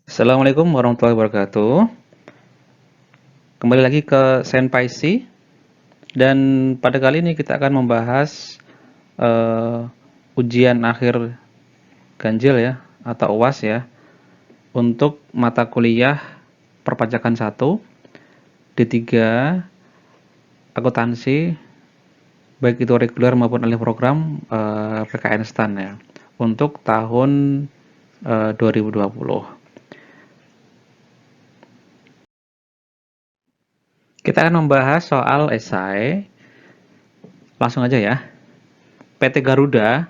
Assalamualaikum warahmatullahi wabarakatuh. Kembali lagi ke Senpai dan pada kali ini kita akan membahas ujian akhir ganjil ya atau UAS ya untuk mata kuliah perpajakan 1, D3, akuntansi baik itu reguler maupun alih program PKN STAN ya untuk tahun 2020. Kita akan membahas soal esai. Langsung aja ya. PT Garuda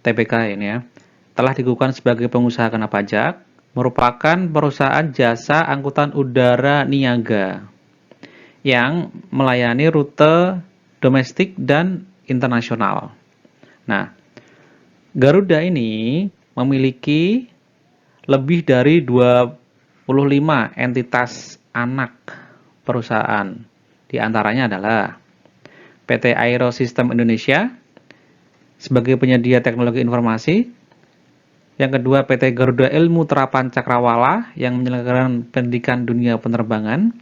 TBK ini ya, telah dikukuhkan sebagai pengusaha kena pajak, merupakan perusahaan jasa angkutan udara niaga yang melayani rute domestik dan internasional. Nah, Garuda ini memiliki lebih dari 25 entitas anak perusahaan. Di antaranya adalah PT Aerosystem Indonesia sebagai penyedia teknologi informasi. Yang kedua, PT Garuda Ilmu Terapan Cakrawala yang menyelenggarakan pendidikan dunia penerbangan.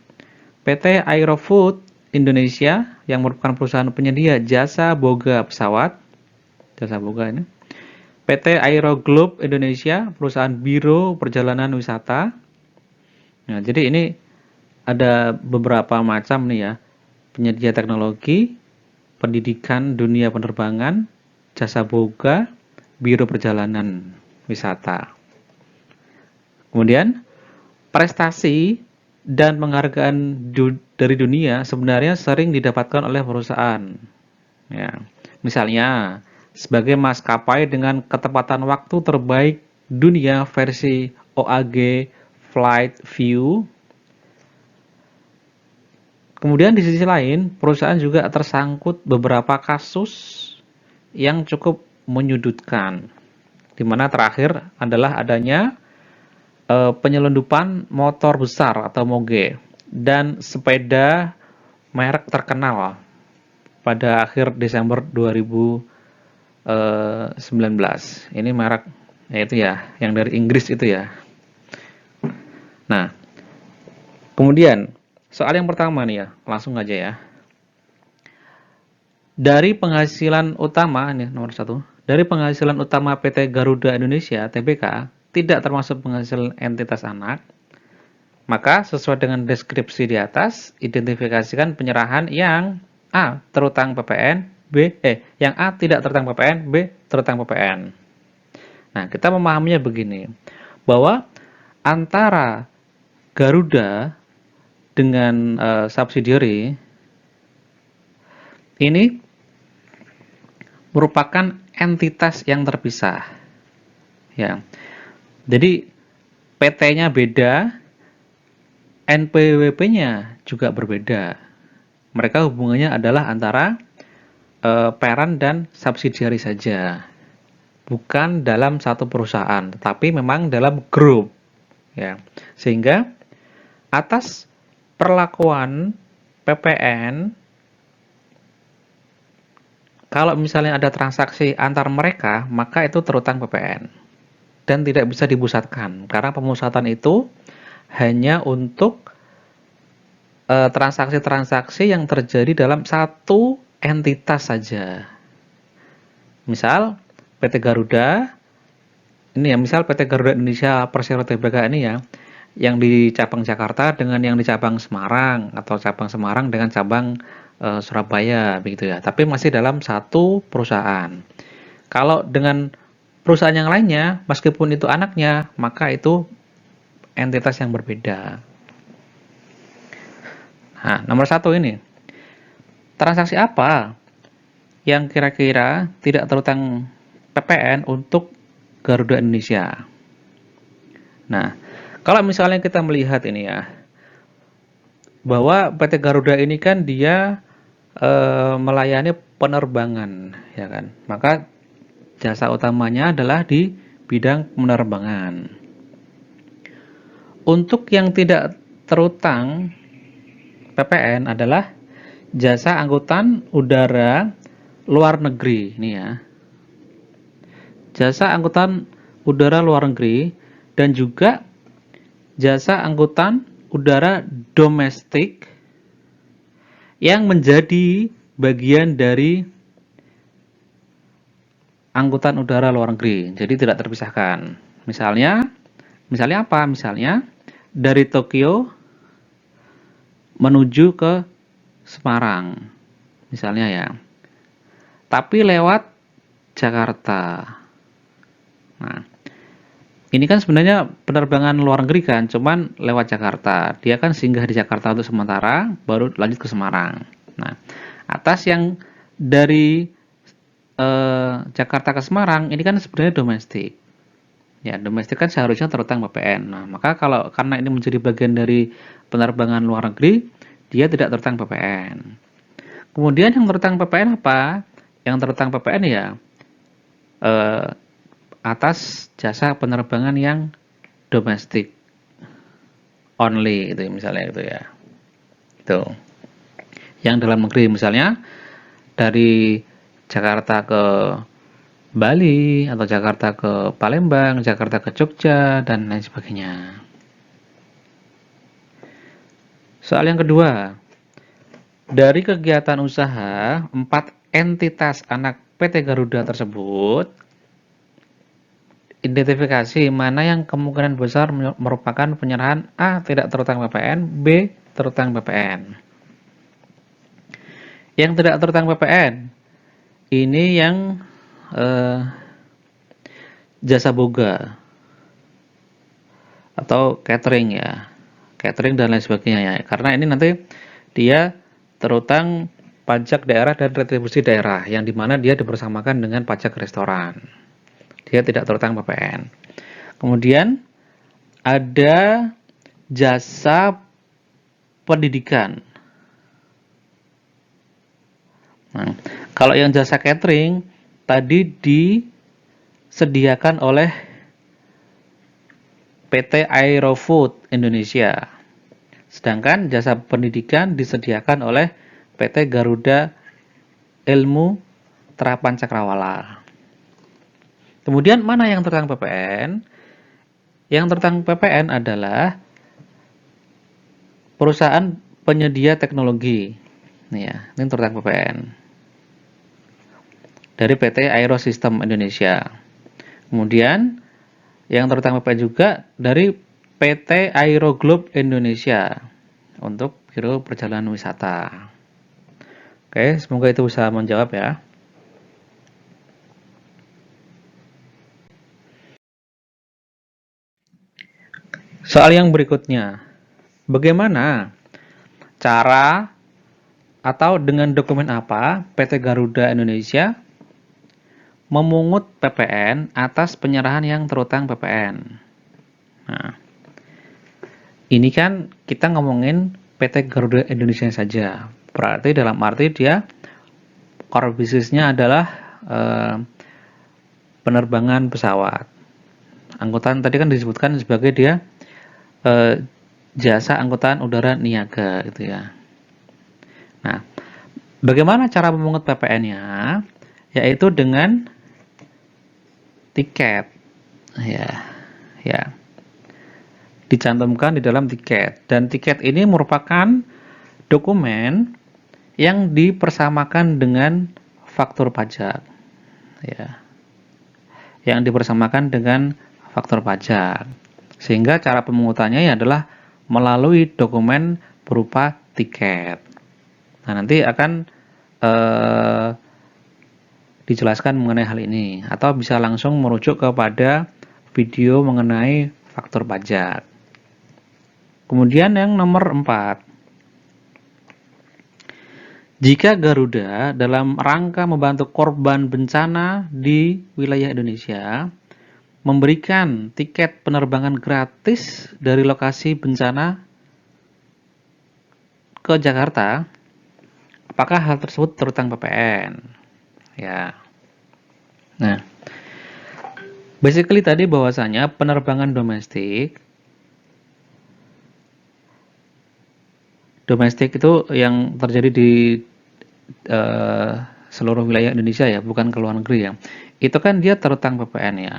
PT Aerofood Indonesia yang merupakan perusahaan penyedia jasa boga pesawat. Jasa boga ini. PT Aeroglobe Indonesia, perusahaan biro perjalanan wisata. Nah, jadi ini ada beberapa macam nih ya, penyedia teknologi, pendidikan dunia penerbangan, jasa boga, biro perjalanan wisata. Kemudian prestasi dan penghargaan dari dunia sebenarnya sering didapatkan oleh perusahaan. Ya, misalnya sebagai maskapai dengan ketepatan waktu terbaik dunia versi OAG Flight View. Kemudian di sisi lain, perusahaan juga tersangkut beberapa kasus yang cukup menyudutkan. Di mana terakhir adalah adanya penyelundupan motor besar atau moge dan sepeda merek terkenal pada akhir Desember 2019. Ini merek yaitu ya yang dari Inggris itu ya. Nah, kemudian soal yang pertama nih ya, langsung aja ya. Dari penghasilan utama nih nomor 1, dari penghasilan utama PT Garuda Indonesia (TBK) tidak termasuk penghasilan entitas anak, maka sesuai dengan deskripsi di atas, identifikasikan penyerahan yang A. terutang PPN, yang A tidak terutang PPN, B. terutang PPN. Nah, kita memahaminya begini, bahwa antara Garuda dengan subsidiary ini merupakan entitas yang terpisah. Ya. Jadi PT-nya beda, NPWP-nya juga berbeda. Mereka hubungannya adalah antara parent dan subsidiary saja. Bukan dalam satu perusahaan, tetapi memang dalam grup. Ya. Sehingga atas perlakuan PPN, kalau misalnya ada transaksi antar mereka, maka itu terutang PPN. Dan tidak bisa dipusatkan, karena pemusatan itu hanya untuk transaksi-transaksi yang terjadi dalam satu entitas saja. Misal PT Garuda, ini ya, misal PT Garuda Indonesia Persero Tbk ini ya, yang di cabang Jakarta dengan yang di cabang Semarang, atau cabang Semarang dengan cabang Surabaya, begitu ya. Tapi masih dalam satu perusahaan. Kalau dengan perusahaan yang lainnya, meskipun itu anaknya, maka itu entitas yang berbeda. Nah, nomor 1 ini. Transaksi apa yang kira-kira tidak terutang PPN untuk Garuda Indonesia? Nah, kalau misalnya kita melihat ini ya, bahwa PT Garuda ini kan dia melayani penerbangan, ya kan? Maka jasa utamanya adalah di bidang penerbangan. Untuk yang tidak terutang PPN adalah jasa angkutan udara luar negeri, ini ya. Jasa angkutan udara luar negeri dan juga jasa angkutan udara domestik yang menjadi bagian dari angkutan udara luar negeri. Jadi tidak terpisahkan. Misalnya apa? Misalnya dari Tokyo menuju ke Semarang. Misalnya ya. Tapi lewat Jakarta. Nah, ini kan sebenarnya penerbangan luar negeri kan, cuman lewat Jakarta. Dia kan singgah di Jakarta untuk sementara, baru lanjut ke Semarang. Nah, atas yang dari Jakarta ke Semarang, ini kan sebenarnya domestik. Ya, domestik kan seharusnya terutang PPN. Nah, maka karena ini menjadi bagian dari penerbangan luar negeri, dia tidak terutang PPN. Kemudian yang terutang PPN apa? Yang terutang PPN ya atas jasa penerbangan yang domestik only itu misalnya itu ya. Itu. Yang dalam negeri misalnya dari Jakarta ke Bali atau Jakarta ke Palembang, Jakarta ke Jogja dan lain sebagainya. Soal yang kedua, dari kegiatan usaha 4 entitas anak PT Garuda tersebut, identifikasi mana yang kemungkinan besar merupakan penyerahan A. Tidak terutang PPN, B. Terutang PPN. Yang tidak terutang PPN, ini yang jasa boga atau catering ya, catering dan lain sebagainya ya. Karena ini nanti dia terutang pajak daerah dan retribusi daerah, yang dimana dia dipersamakan dengan pajak restoran. Dia tidak terutang PPN. Kemudian ada jasa pendidikan. Nah, kalau yang jasa catering tadi disediakan oleh PT Aerofood Indonesia. Sedangkan jasa pendidikan disediakan oleh PT Garuda Ilmu Terapan Cakrawala. Kemudian mana yang terutang PPN? Yang terutang PPN adalah perusahaan penyedia teknologi. Nih ya, ini terutang PPN. Dari PT Aerosystem Indonesia. Kemudian yang terutang PPN juga dari PT Aeroglobe Indonesia untuk biro perjalanan wisata. Oke, semoga itu bisa menjawab ya. Soal yang berikutnya, bagaimana cara atau dengan dokumen apa PT Garuda Indonesia memungut PPN atas penyerahan yang terutang PPN? Nah, ini kan kita ngomongin PT Garuda Indonesia saja. Berarti dalam arti dia core bisnisnya adalah penerbangan pesawat. Angkutan tadi kan disebutkan sebagai dia jasa angkutan udara niaga gitu ya. Nah, bagaimana cara memungut PPN-nya? Yaitu dengan tiket. Ya. Dicantumkan di dalam tiket, dan tiket ini merupakan dokumen yang dipersamakan dengan faktur pajak. Ya. Yang dipersamakan dengan faktur pajak. Sehingga cara pemungutannya adalah melalui dokumen berupa tiket. Nah, nanti akan dijelaskan mengenai hal ini, atau bisa langsung merujuk kepada video mengenai faktur pajak. Kemudian yang nomor 4. Jika Garuda dalam rangka membantu korban bencana di wilayah Indonesia memberikan tiket penerbangan gratis dari lokasi bencana ke Jakarta, apakah hal tersebut terutang PPN? Ya. Nah, basically tadi bahwasanya penerbangan domestik itu yang terjadi di seluruh wilayah Indonesia ya, bukan ke luar negeri ya. Itu kan dia terutang PPN ya.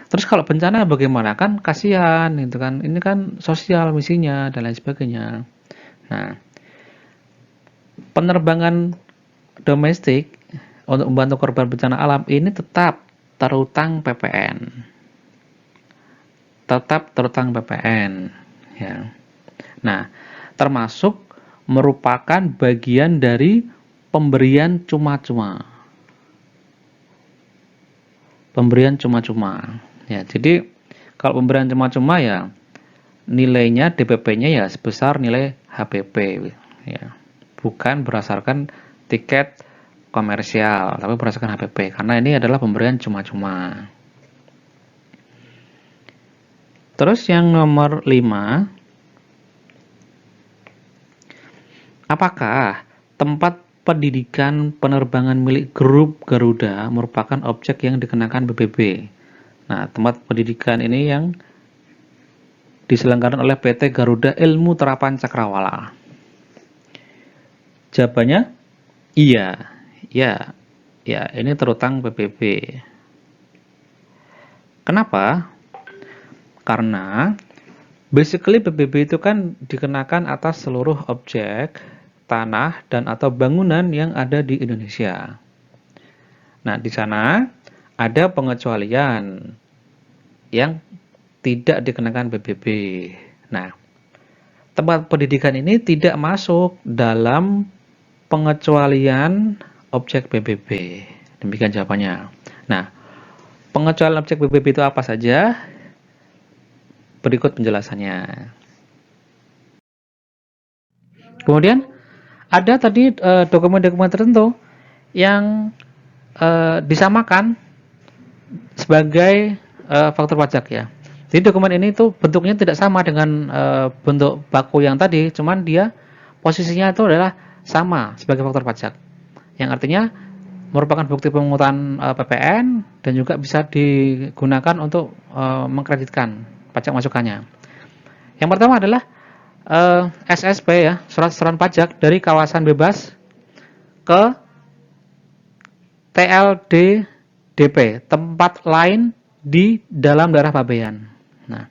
Terus kalau bencana bagaimana? Kan kasihan gitu kan. Ini kan sosial misinya dan lain sebagainya. Nah, penerbangan domestik untuk membantu korban bencana alam ini tetap terutang PPN. Tetap terutang PPN ya. Nah, termasuk merupakan bagian dari pemberian cuma-cuma. Pemberian cuma-cuma. Ya, jadi kalau pemberian cuma-cuma ya nilainya DPP-nya ya sebesar nilai HPP ya. Bukan berdasarkan tiket komersial, tapi berdasarkan HPP karena ini adalah pemberian cuma-cuma. Terus yang nomor 5, apakah tempat pendidikan penerbangan milik grup Garuda merupakan objek yang dikenakan PBB? Nah, tempat pendidikan ini yang diselenggarakan oleh PT Garuda Ilmu Terapan Cakrawala. Jawabannya iya. Ya, ini terutang PBB. Kenapa? Karena basically PBB itu kan dikenakan atas seluruh objek, tanah, dan atau bangunan yang ada di Indonesia. Nah, di sana ada pengecualian yang tidak dikenakan PBB. Nah, tempat pendidikan ini tidak masuk dalam pengecualian objek PBB. Demikian jawabannya. Nah, pengecualian objek PBB itu apa saja? Berikut penjelasannya. Kemudian ada tadi dokumen-dokumen tertentu yang disamakan sebagai faktur pajak ya. Jadi dokumen ini tuh bentuknya tidak sama dengan bentuk baku yang tadi, cuman dia posisinya itu adalah sama sebagai faktur pajak. Yang artinya merupakan bukti pemungutan PPN dan juga bisa digunakan untuk mengkreditkan pajak masukannya. Yang pertama adalah SSP ya, surat setoran pajak dari kawasan bebas ke TLDDP, tempat lain di dalam daerah pabean. Nah,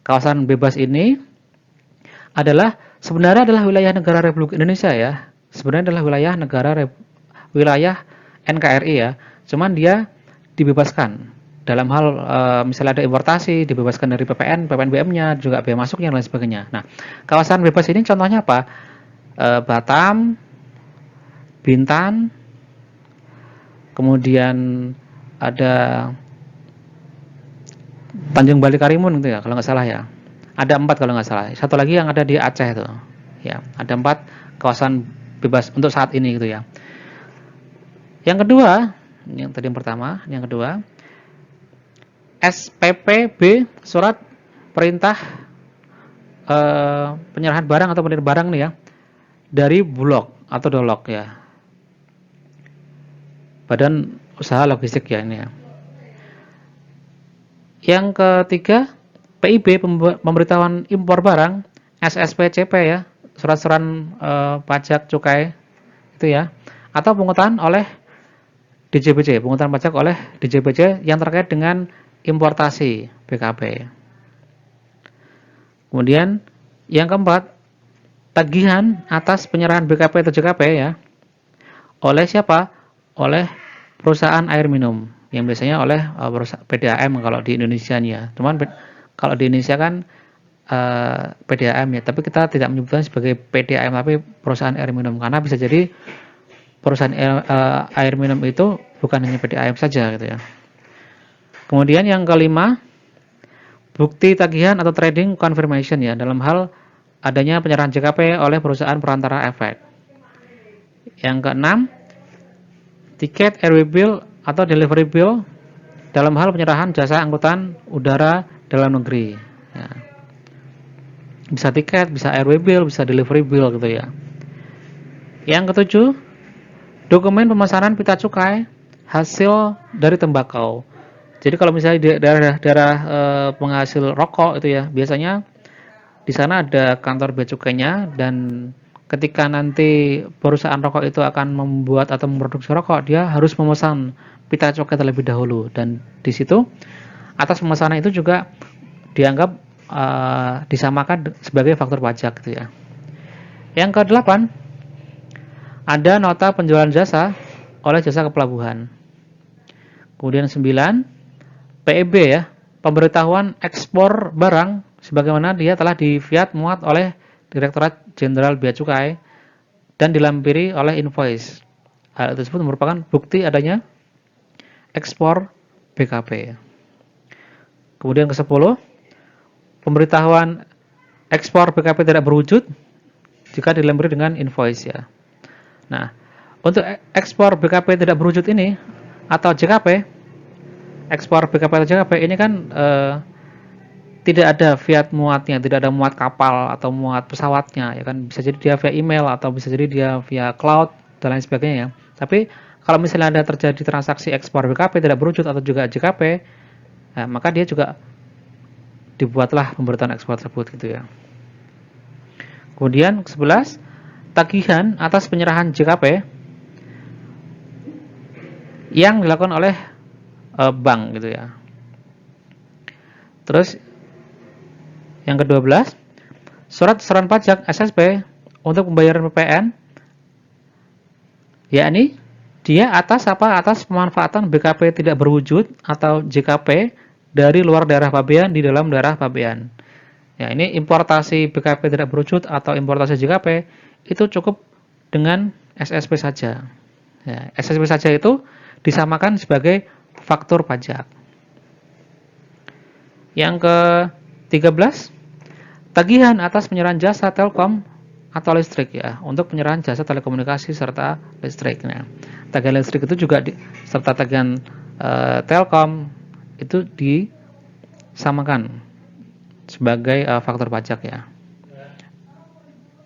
kawasan bebas ini sebenarnya adalah wilayah negara Republik Indonesia ya. Sebenarnya adalah wilayah NKRI ya. Cuman dia dibebaskan dalam hal misalnya ada importasi, dibebaskan dari PPN, PPNBM-nya, juga bea masuknya dan lain sebagainya. Nah, kawasan bebas ini contohnya apa? Batam, Bintan, kemudian ada Tanjung Bali Karimun gitu ya, kalau nggak salah ya. Ada 4 kalau nggak salah. Satu lagi yang ada di Aceh itu. Ya, ada 4 kawasan bebas untuk saat ini gitu ya. Yang kedua, yang tadi yang pertama, yang kedua, SPPB, surat perintah penyerahan barang atau penerimaan barang nih ya, dari Bulog atau Dolog ya. Badan Usaha Logistik ya ini ya. Yang ketiga, PIB, pemberitahuan impor barang, SSPCP ya, surat-surat pajak cukai itu ya, atau pungutan oleh DJPJ, pungutan pajak oleh DJPJ yang terkait dengan importasi BKP. Kemudian yang keempat, tagihan atas penyerahan BKP atau JKP ya, oleh siapa? Oleh perusahaan air minum, yang biasanya oleh PDAM kalau di Indonesia nih ya. Cuman kalau di Indonesia kan PDAM ya, tapi kita tidak menyebutkan sebagai PDAM tapi perusahaan air minum karena bisa jadi perusahaan air minum itu bukan hanya PDAM saja gitu ya. Kemudian yang kelima, bukti tagihan atau trading confirmation ya, dalam hal adanya penyerahan JKP oleh perusahaan perantara efek. Yang keenam, tiket airway bill atau delivery bill dalam hal penyerahan jasa angkutan udara dalam negeri ya. Bisa tiket, bisa airway bill, bisa delivery bill gitu ya. Yang ketujuh, dokumen pemesanan pita cukai hasil dari tembakau. Jadi kalau misalnya di daerah penghasil rokok itu ya, biasanya di sana ada kantor bea cukainya, dan ketika nanti perusahaan rokok itu akan membuat atau memproduksi rokok, dia harus memesan pita cukai terlebih dahulu, dan di situ atas pemesanan itu juga dianggap disamakan sebagai faktur pajak gitu ya. Yang ke-8, ada nota penjualan jasa oleh jasa kepelabuhan. Kemudian 9, PEB ya, pemberitahuan ekspor barang sebagaimana dia telah difiat muat oleh Direktorat Jenderal Bea Cukai dan dilampiri oleh invoice. Hal tersebut merupakan bukti adanya ekspor BKP. Kemudian ke-10, pemberitahuan ekspor BKP tidak berwujud jika dilampiri dengan invoice ya. Nah, untuk ekspor BKP tidak berwujud ini atau JKP, ekspor BKP atau JKP ini kan tidak ada fiat muatnya, tidak ada muat kapal atau muat pesawatnya ya kan, bisa jadi dia via email atau bisa jadi dia via cloud dan lain sebagainya ya. Tapi kalau misalnya ada terjadi transaksi ekspor BKP tidak berwujud atau juga JKP, maka dia juga dibuatlah pemberitahuan ekspor tersebut gitu ya. Kemudian 11, tagihan atas penyerahan JKP yang dilakukan oleh bank gitu ya. Terus yang ke-12, surat setoran pajak SSP untuk pembayaran PPN, yakni dia atas pemanfaatan BKP tidak berwujud atau JKP dari luar daerah pabean di dalam daerah pabean. Ya, ini importasi BKP tidak berwujud atau importasi JKP itu cukup dengan SSP saja. Ya, SSP saja itu disamakan sebagai faktur pajak. Yang ke-13, tagihan atas penyerahan jasa Telkom atau listrik ya, untuk penyerahan jasa telekomunikasi serta listrik. Nah, tagihan listrik itu juga serta tagihan Telkom itu disamakan sebagai faktur pajak ya.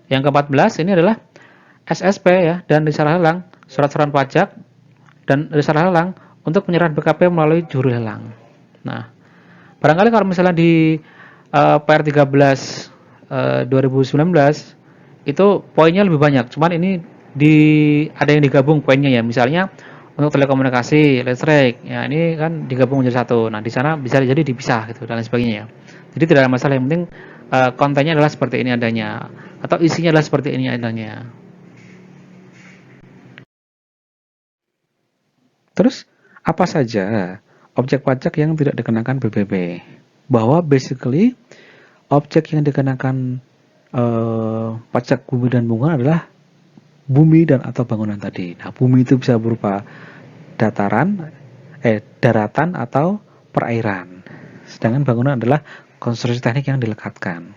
Yang ke-14 ini adalah SSP ya dan risalah lelang, surat setoran pajak dan risalah lelang untuk penyerahan BKP melalui juru lelang. Nah, barangkali kalau misalnya di PR 13 2019 itu poinnya lebih banyak. Cuman ini ada yang digabung poinnya ya. Misalnya untuk telekomunikasi, listrik, ya ini kan digabung menjadi satu. Nah, di sana bisa jadi dipisah gitu dan lain sebagainya ya. Jadi tidak ada masalah, yang penting kontennya adalah seperti ini adanya atau isinya adalah seperti ini adanya. Terus apa saja objek pajak yang tidak dikenakan PBB? Bahwa basically objek yang dikenakan pajak bumi dan bangunan adalah bumi dan atau bangunan tadi. Nah, bumi itu bisa berupa daratan atau perairan. Sedangkan bangunan adalah konstruksi teknik yang dilekatkan.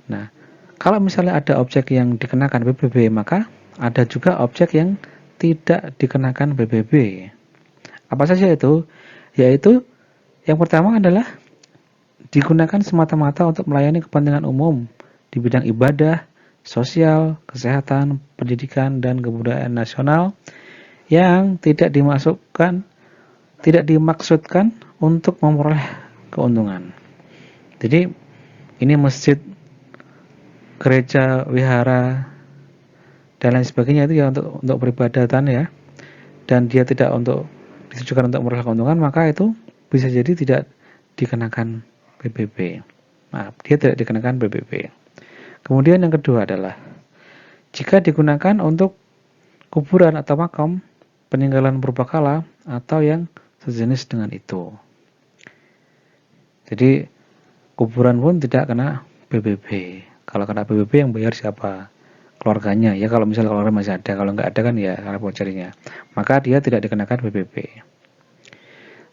Nah, kalau misalnya ada objek yang dikenakan PBB, maka ada juga objek yang tidak dikenakan PBB. Apa saja itu? Yaitu yang pertama adalah digunakan semata-mata untuk melayani kepentingan umum di bidang ibadah, sosial, kesehatan, pendidikan, dan kebudayaan nasional yang tidak dimaksudkan untuk memperoleh keuntungan. Jadi ini masjid, gereja, wihara, dan lain sebagainya itu ya untuk peribadatan ya, dan dia tidak ditujukan untuk memperoleh keuntungan, maka itu bisa jadi tidak dikenakan PBB. Maaf, dia tidak dikenakan PBB. Kemudian yang kedua adalah jika digunakan untuk kuburan atau makam, peninggalan purbakala atau yang sejenis dengan itu. Jadi kuburan pun tidak kena PBB. Kalau kena PBB yang bayar siapa? Keluarganya. Ya kalau misalnya keluarga masih ada, kalau nggak ada kan ya repot carinya. Maka dia tidak dikenakan PBB.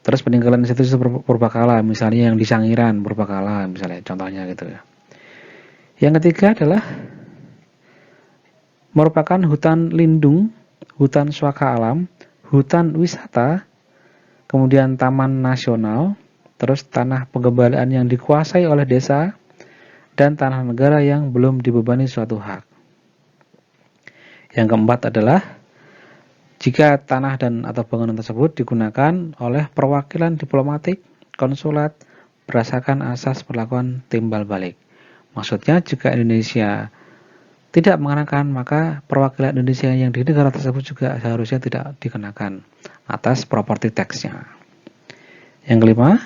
Terus peninggalan institusi purbakala, misalnya yang di Sangiran purbakala, misalnya contohnya gitu ya. Yang ketiga adalah merupakan hutan lindung, hutan swaka alam, hutan wisata, kemudian taman nasional, terus tanah pengembalaan yang dikuasai oleh desa, dan tanah negara yang belum dibebani suatu hak. Yang keempat adalah jika tanah dan atau bangunan tersebut digunakan oleh perwakilan diplomatik, konsulat, berdasarkan asas perlakuan timbal balik. Maksudnya jika Indonesia tidak mengenakan, maka perwakilan Indonesia yang di negara tersebut juga seharusnya tidak dikenakan atas property tax-nya. Yang kelima,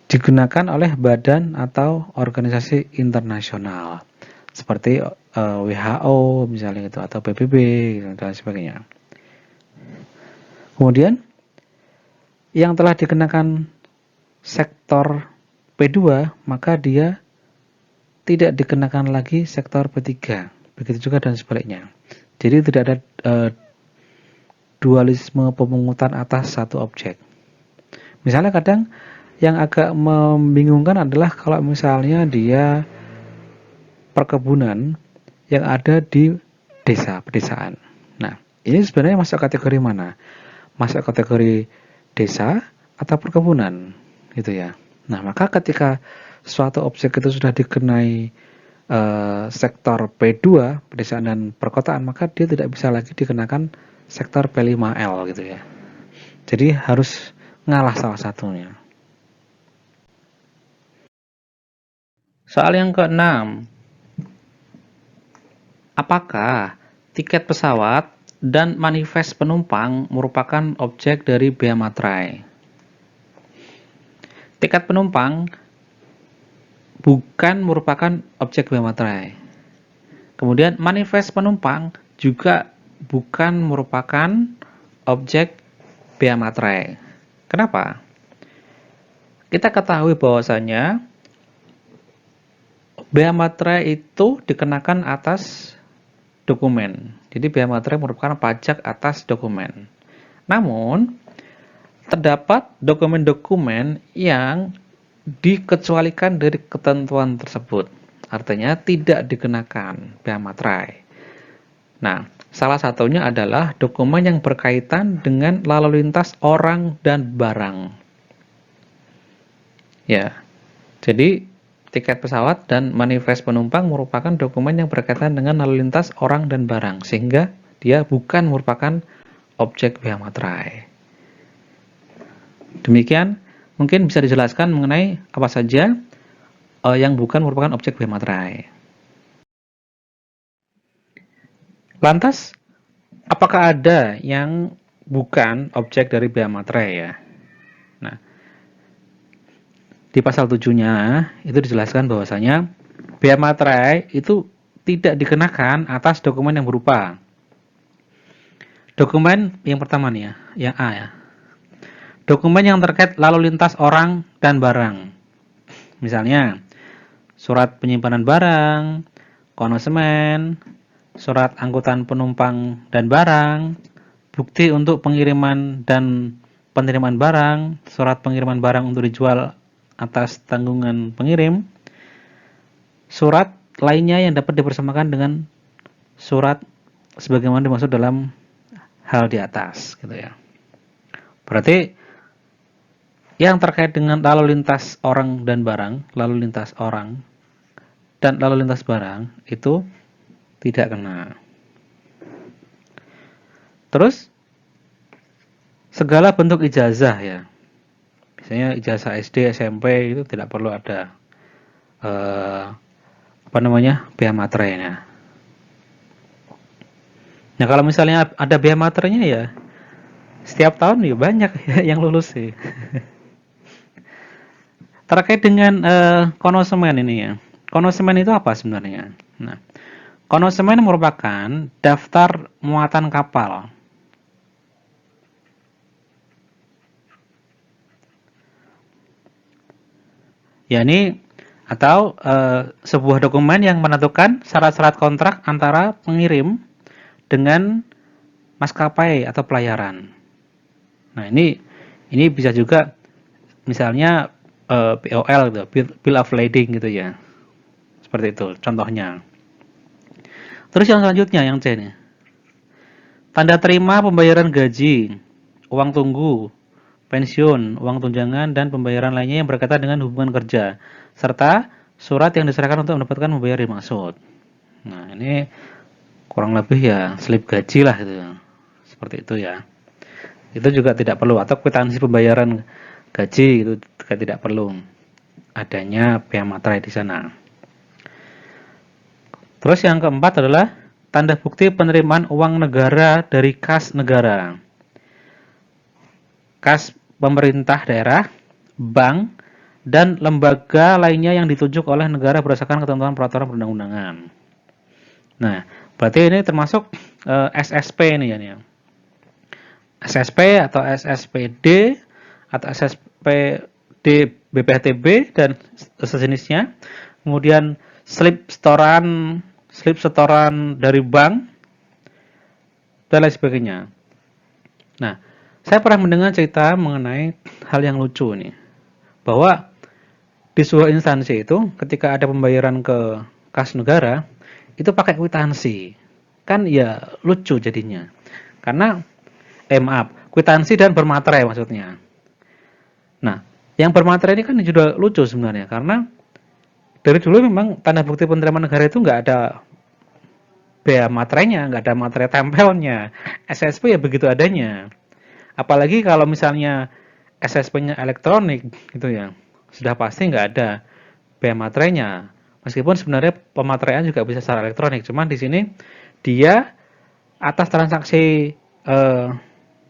digunakan oleh badan atau organisasi internasional seperti WHO misalnya gitu atau PBB gitu, dan sebagainya. Kemudian yang telah dikenakan sektor P2 maka dia tidak dikenakan lagi sektor P3. Begitu juga dan sebaliknya. Jadi tidak ada dualisme pemungutan atas satu objek. Misalnya kadang yang agak membingungkan adalah kalau misalnya dia perkebunan yang ada di desa, pedesaan. Nah, ini sebenarnya masuk kategori mana? Masuk kategori desa atau perkebunan, gitu ya. Nah, maka ketika suatu objek itu sudah dikenai sektor P2, pedesaan dan perkotaan, maka dia tidak bisa lagi dikenakan sektor P5L, gitu ya. Jadi harus ngalah salah satunya. Soal yang keenam, apakah tiket pesawat dan manifest penumpang merupakan objek dari bea materai? Tiket penumpang bukan merupakan objek bea materai. Kemudian manifest penumpang juga bukan merupakan objek bea materai. Kenapa? Kita ketahui bahwasanya bea materai itu dikenakan atas dokumen. Jadi bea materai merupakan pajak atas dokumen. Namun, terdapat dokumen-dokumen yang dikecualikan dari ketentuan tersebut. Artinya tidak dikenakan bea materai. Nah, salah satunya adalah dokumen yang berkaitan dengan lalu lintas orang dan barang. Ya, jadi tiket pesawat dan manifest penumpang merupakan dokumen yang berkaitan dengan lalu lintas orang dan barang, sehingga dia bukan merupakan objek bea materai. Demikian, mungkin bisa dijelaskan mengenai apa saja yang bukan merupakan objek bea materai. Lantas, apakah ada yang bukan objek dari bea materai ya? Nah, di pasal 7-nya itu dijelaskan bahwasanya bea materai itu tidak dikenakan atas dokumen yang berupa dokumen yang pertama nih ya, yang A ya. Dokumen yang terkait lalu lintas orang dan barang. Misalnya, surat penyimpanan barang, konsumen, surat angkutan penumpang dan barang, bukti untuk pengiriman dan penerimaan barang, surat pengiriman barang untuk dijual atas tanggungan pengirim, surat lainnya yang dapat dipersamakan dengan surat sebagaimana dimaksud dalam hal di atas, gitu ya. Berarti yang terkait dengan lalu lintas orang dan barang, lalu lintas orang dan lalu lintas barang itu tidak kena. Terus segala bentuk ijazah ya. Misalnya ijazah SD, SMP itu tidak perlu ada bea materainya. Nah, kalau misalnya ada bea materainya ya setiap tahun ya banyak ya yang lulus sih. Terkait dengan konsumen ini ya. Konsumen itu apa sebenarnya? Nah, konsumen merupakan daftar muatan kapal. yakni atau sebuah dokumen yang menentukan syarat-syarat kontrak antara pengirim dengan maskapai atau pelayaran. Nah, ini bisa juga misalnya BOL gitu, bill of lading gitu ya. Seperti itu contohnya. Terus yang selanjutnya yang C nih. Tanda terima pembayaran gaji, uang tunggu, pensiun, uang tunjangan, dan pembayaran lainnya yang berkaitan dengan hubungan kerja, serta surat yang diserahkan untuk mendapatkan membayar dimaksud. Nah, ini kurang lebih ya slip gaji lah gitu. Seperti itu ya. Itu juga tidak perlu, atau kwitansi pembayaran gaji itu juga tidak perlu adanya bea materai di sana. Terus yang keempat adalah tanda bukti penerimaan uang negara dari kas negara, kas pemerintah daerah, bank, dan lembaga lainnya yang ditunjuk oleh negara berdasarkan ketentuan peraturan perundang-undangan. Nah, berarti ini termasuk SSP ini ya nih. SSP atau SSPD atau SSPD BPHTB dan sejenisnya. Kemudian slip setoran dari bank dan lain sebagainya. Nah, saya pernah mendengar cerita mengenai hal yang lucu nih, bahwa di sebuah instansi itu ketika ada pembayaran ke kas negara itu pakai kwitansi. Kan ya lucu jadinya. Karena maaf, kwitansi dan bermaterai maksudnya. Nah, yang bermaterai ini kan juga lucu sebenarnya karena dari dulu memang tanda bukti penerimaan negara itu nggak ada bea materainya, nggak ada materai tempelnya. SSP ya begitu adanya. Apalagi kalau misalnya SSP-nya elektronik gitu ya, sudah pasti nggak ada bea materainya. Meskipun sebenarnya pemateraian juga bisa secara elektronik, cuman di sini dia atas transaksi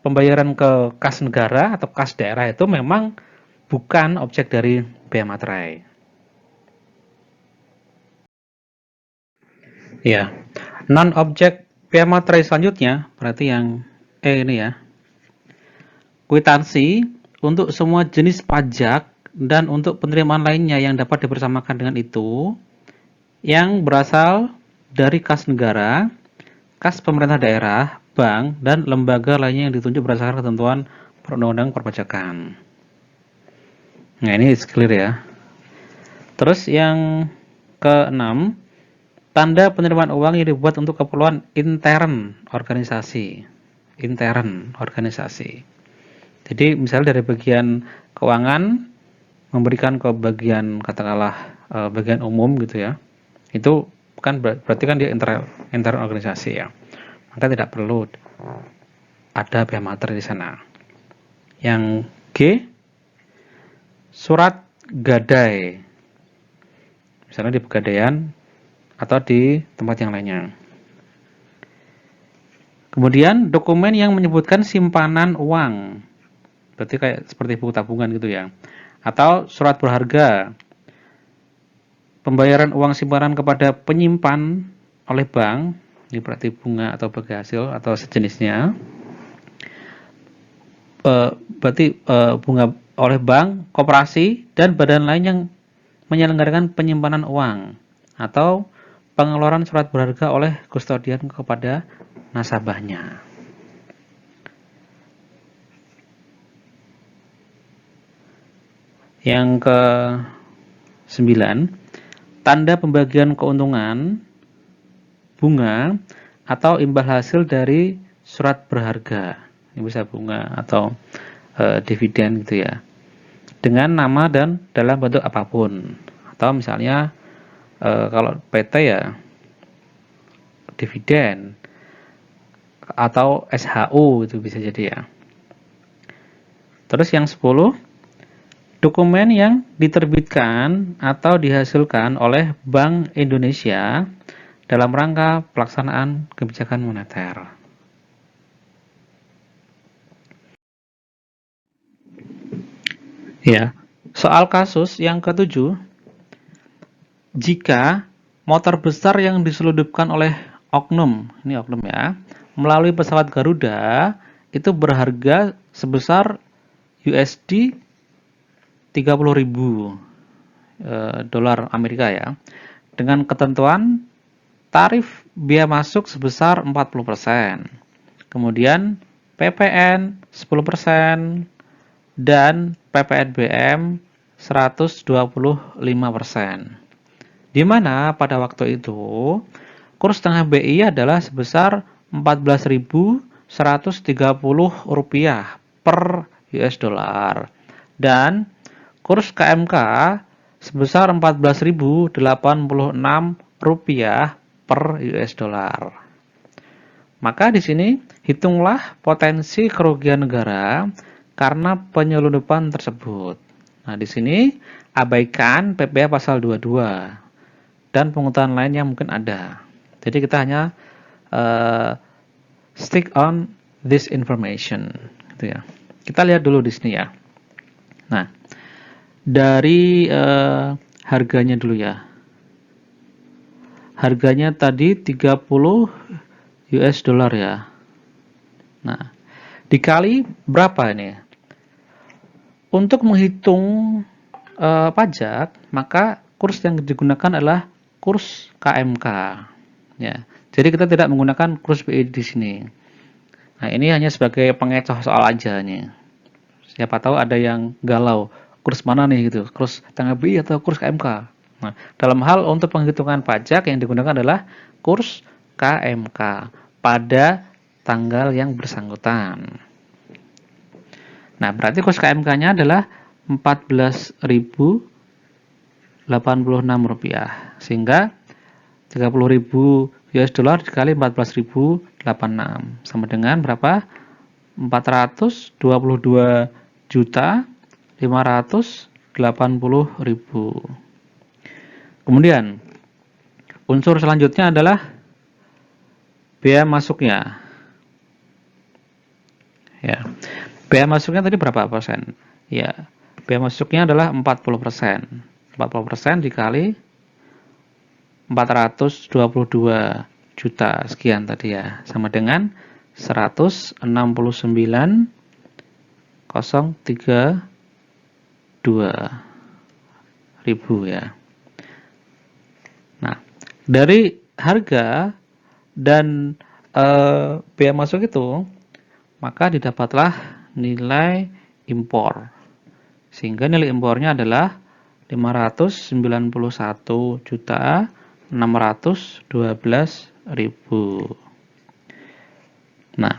pembayaran ke kas negara atau kas daerah itu memang bukan objek dari bea materai. Ya, non objek bea materai selanjutnya berarti yang ini ya. Kwitansi untuk semua jenis pajak dan untuk penerimaan lainnya yang dapat dibersamakan dengan itu yang berasal dari kas negara, kas pemerintah daerah, bank, dan lembaga lainnya yang ditunjuk berdasarkan ketentuan perundang-undangan perpajakan. Nah, ini clear ya. Terus yang keenam, tanda penerimaan uang yang dibuat untuk keperluan intern organisasi. Intern organisasi. Jadi misalnya dari bagian keuangan memberikan ke bagian katakanlah bagian umum gitu ya. Itu kan berarti kan dia intern organisasi ya. Maka tidak perlu ada bea materi di sana. Yang G, surat gadai. Misalnya di pegadaian atau di tempat yang lainnya. Kemudian dokumen yang menyebutkan simpanan uang. Berarti kayak seperti buku tabungan gitu ya. Atau surat berharga. Pembayaran uang simpanan kepada penyimpan oleh bank, ini berarti bunga atau bagi hasil atau sejenisnya. Berarti bunga oleh bank, koperasi, dan badan lain yang menyelenggarakan penyimpanan uang atau pengeluaran surat berharga oleh kustodian kepada nasabahnya. Yang ke-9, tanda pembagian keuntungan, bunga, atau imbal hasil dari surat berharga. Ini bisa bunga atau dividen gitu ya. Dengan nama dan dalam bentuk apapun. Atau misalnya kalau PT ya dividen atau SHU itu bisa jadi ya. Terus yang 10, dokumen yang diterbitkan atau dihasilkan oleh Bank Indonesia dalam rangka pelaksanaan kebijakan moneter. Ya, soal kasus yang ke-7, jika motor besar yang diselundupkan oleh oknum, ini oknum ya, melalui pesawat Garuda itu berharga sebesar USD 30.000 dolar Amerika ya, dengan ketentuan tarif biaya masuk sebesar 40%, kemudian PPN 10%, dan PPNBM 125%. Di mana pada waktu itu kurs tengah BI adalah sebesar 14.130 rupiah per US dollar dan kurs KMK sebesar 14.086 rupiah per US dollar. Maka di sini hitunglah potensi kerugian negara karena penyelundupan tersebut. Nah, di sini abaikan PPh pasal 22 dan pengetahuan lain yang mungkin ada. Jadi kita hanya stick on this information gitu ya. Kita lihat dulu di sini ya. Nah, Dari harganya dulu ya. Harganya tadi 30 US dollar ya. Nah, dikali berapa ini? Untuk menghitung pajak, maka kurs yang digunakan adalah kurs KMK. Ya, jadi kita tidak menggunakan kurs BI di sini. Nah, ini hanya sebagai pengecoh soal aja nih. Siapa tahu ada yang galau, kurs mana nih gitu, kurs tengah BI atau kurs KMK. Nah, dalam hal untuk penghitungan pajak yang digunakan adalah kurs KMK pada tanggal yang bersangkutan. Nah, berarti kurs KMK-nya adalah Rp14.086. Sehingga 30.000 US dollar dikali 14.086 sama dengan berapa? 422.580.000. Kemudian unsur selanjutnya adalah biaya masuknya. Ya. Biaya masuknya tadi berapa persen? Ya, biaya masuknya adalah 40%. 40% dikali 422 juta sekian tadi ya, sama dengan 169.032 ribu ya. Nah, dari harga dan biaya masuk itu, maka didapatlah nilai impor. Sehingga nilai impornya adalah 591.612.000. Nah,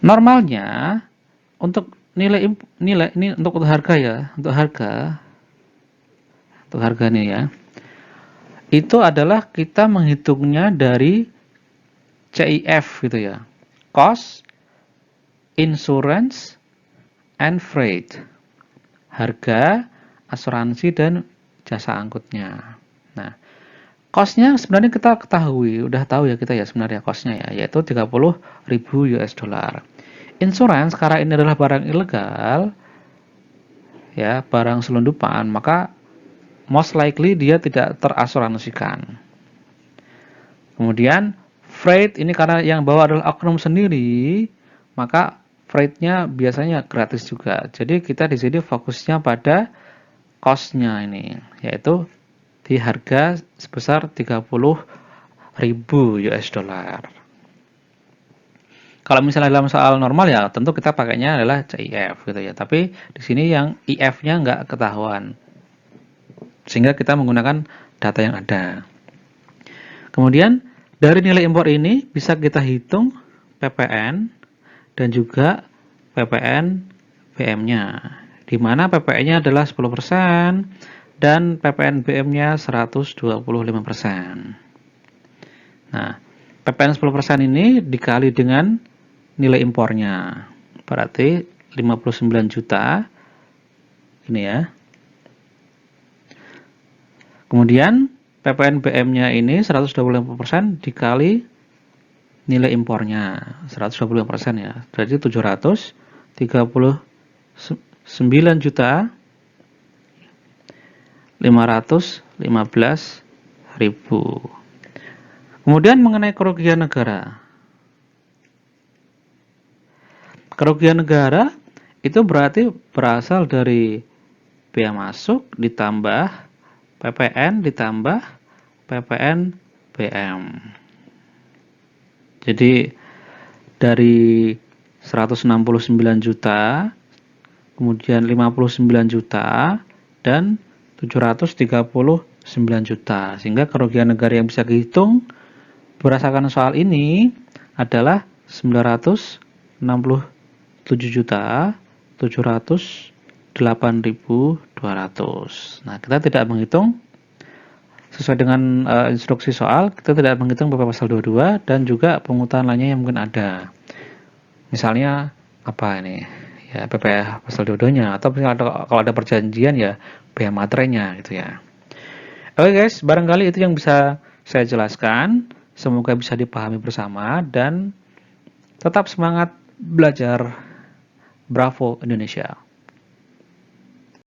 normalnya untuk nilai ini untuk harga ya, untuk harga nih ya. Itu adalah kita menghitungnya dari CIF gitu ya. Cost, insurance, and freight. Harga, asuransi, dan jasa angkutnya. Nah, cost-nya sebenarnya kita ketahui, udah tahu ya kita ya sebenarnya cost-nya ya, yaitu 30.000 US dollar. Insurance karena ini adalah barang ilegal, ya, barang selundupan, maka most likely dia tidak terasuransikan. Kemudian freight ini karena yang bawa adalah oknum sendiri, maka freight-nya biasanya gratis juga. Jadi kita di sini fokusnya pada cost-nya ini, yaitu di harga sebesar 30.000 US dollar. Kalau misalnya dalam soal normal ya tentu kita pakainya adalah CIF gitu ya. Tapi di sini yang IF-nya nggak ketahuan. Sehingga kita menggunakan data yang ada. Kemudian dari nilai impor ini bisa kita hitung PPN dan juga PPN BM-nya. Di mana PPN-nya adalah 10% dan PPN BM-nya 125%. Nah, PPN 10% ini dikali dengan nilai impornya. Berarti 59 juta. Ini ya. Kemudian PPN BM-nya ini 125% dikali nilai impornya. 125% ya. Berarti 739 juta 515.000. Kemudian mengenai kerugian negara. Kerugian negara itu berarti berasal dari biaya masuk ditambah PPN ditambah PPN BM. Jadi dari 169 juta, kemudian 59 juta, dan 739 juta. Sehingga kerugian negara yang bisa dihitung berdasarkan soal ini adalah 969.708.200. Nah, kita tidak menghitung sesuai dengan instruksi soal, kita tidak menghitung PP pasal 22 dan juga pungutan lainnya yang mungkin ada. Misalnya apa ini? Ya, PP pasal 22-nya atau kalau ada perjanjian ya biaya materainya gitu ya. Oke guys, barangkali itu yang bisa saya jelaskan. Semoga bisa dipahami bersama dan tetap semangat belajar. Bravo Indonesia.